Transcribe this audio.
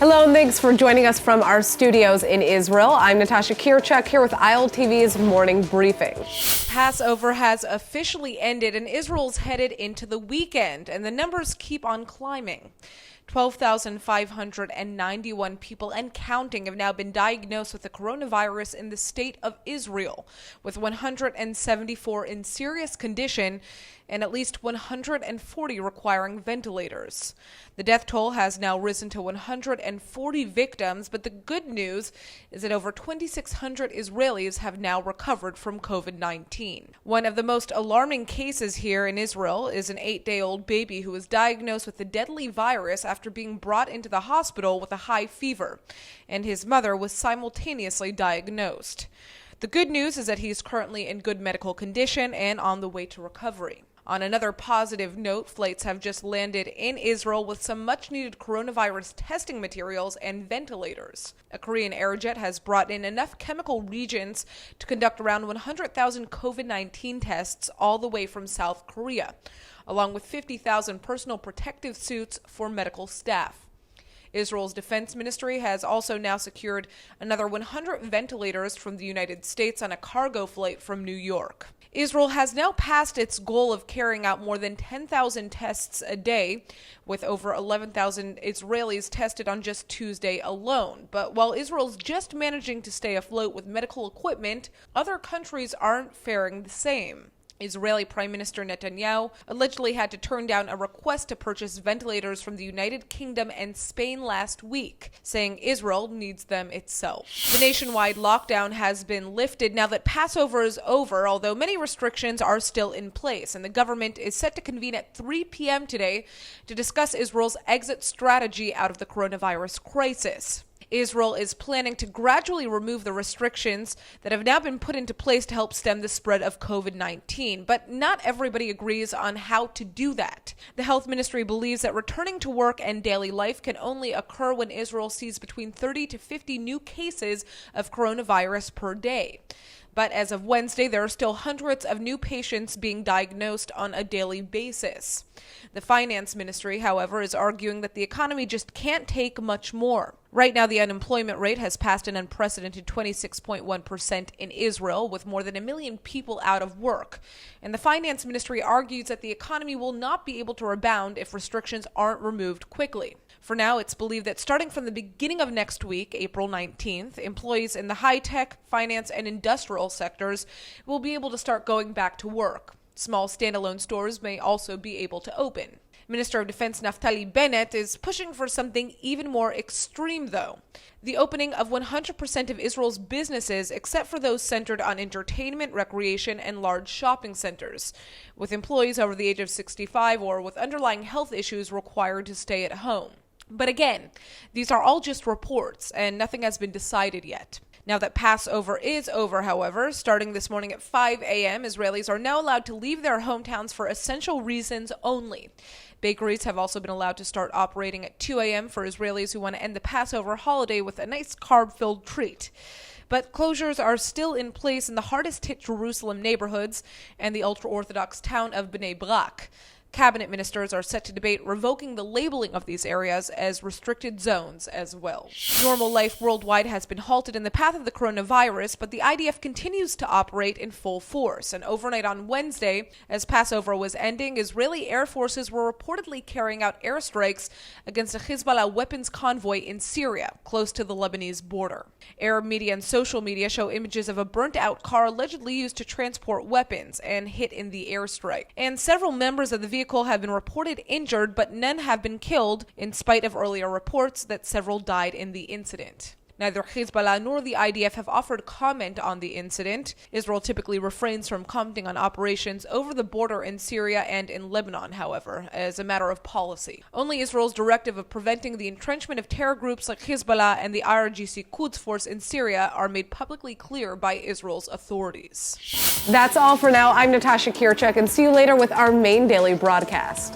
Hello and thanks for joining us from our studios in Israel. I'm Natasha Kirchak here with ILTV's morning briefing. Passover has officially ended and Israel's headed into the weekend, and the numbers keep on climbing. 12,591 people and counting have now been diagnosed with the coronavirus in the state of Israel, with 174 in serious condition and at least 140 requiring ventilators. The death toll has now risen to 140 victims, but the good news is that over 2,600 Israelis have now recovered from COVID-19. One of the most alarming cases here in Israel is an 8-day-old baby who was diagnosed with the deadly virus after being brought into the hospital with a high fever, and his mother was simultaneously diagnosed. The good news is that he's currently in good medical condition and on the way to recovery. On another positive note, flights have just landed in Israel with some much-needed coronavirus testing materials and ventilators. A Korean airjet has brought in enough chemical reagents to conduct around 100,000 COVID-19 tests all the way from South Korea, along with 50,000 personal protective suits for medical staff. Israel's defense ministry has also now secured another 100 ventilators from the United States on a cargo flight from New York. Israel has now passed its goal of carrying out more than 10,000 tests a day, with over 11,000 Israelis tested on just Tuesday alone. But while Israel's just managing to stay afloat with medical equipment, other countries aren't faring the same. Israeli Prime Minister Netanyahu allegedly had to turn down a request to purchase ventilators from the United Kingdom and Spain last week, saying Israel needs them itself. The nationwide lockdown has been lifted now that Passover is over, although many restrictions are still in place, and the government is set to convene at 3 p.m. today to discuss Israel's exit strategy out of the coronavirus crisis. Israel is planning to gradually remove the restrictions that have now been put into place to help stem the spread of COVID-19, but not everybody agrees on how to do that. The health ministry believes that returning to work and daily life can only occur when Israel sees between 30 to 50 new cases of coronavirus per day. But as of Wednesday, there are still hundreds of new patients being diagnosed on a daily basis. The finance ministry, however, is arguing that the economy just can't take much more. Right now, the unemployment rate has passed an unprecedented 26.1% in Israel, with more than 1 million people out of work. And the finance ministry argues that the economy will not be able to rebound if restrictions aren't removed quickly. For now, it's believed that starting from the beginning of next week, April 19th, employees in the high-tech, finance, and industrial sectors will be able to start going back to work. Small standalone stores may also be able to open. Minister of Defense Naftali Bennett is pushing for something even more extreme, though. The opening of 100% of Israel's businesses, except for those centered on entertainment, recreation, and large shopping centers, with employees over the age of 65 or with underlying health issues required to stay at home. But again, these are all just reports, and nothing has been decided yet. Now that Passover is over, however, starting this morning at 5 a.m., Israelis are now allowed to leave their hometowns for essential reasons only. Bakeries have also been allowed to start operating at 2 a.m. for Israelis who want to end the Passover holiday with a nice carb-filled treat. But closures are still in place in the hardest-hit Jerusalem neighborhoods and the ultra-Orthodox town of Bnei Brak. Cabinet ministers are set to debate revoking the labeling of these areas as restricted zones as well. Normal life worldwide has been halted in the path of the coronavirus, but the IDF continues to operate in full force. And overnight on Wednesday, as Passover was ending, Israeli air forces were reportedly carrying out airstrikes against a Hezbollah weapons convoy in Syria, close to the Lebanese border. Arab media and social media show images of a burnt-out car allegedly used to transport weapons and hit in the airstrike. And several members of the vehicle have been reported injured, but none have been killed, in spite of earlier reports that several died in the incident. Neither Hezbollah nor the IDF have offered comment on the incident. Israel typically refrains from commenting on operations over the border in Syria and in Lebanon, however, as a matter of policy. Only Israel's directive of preventing the entrenchment of terror groups like Hezbollah and the IRGC Quds force in Syria are made publicly clear by Israel's authorities. That's all for now. I'm Natasha Kirchak, and see you later with our main daily broadcast.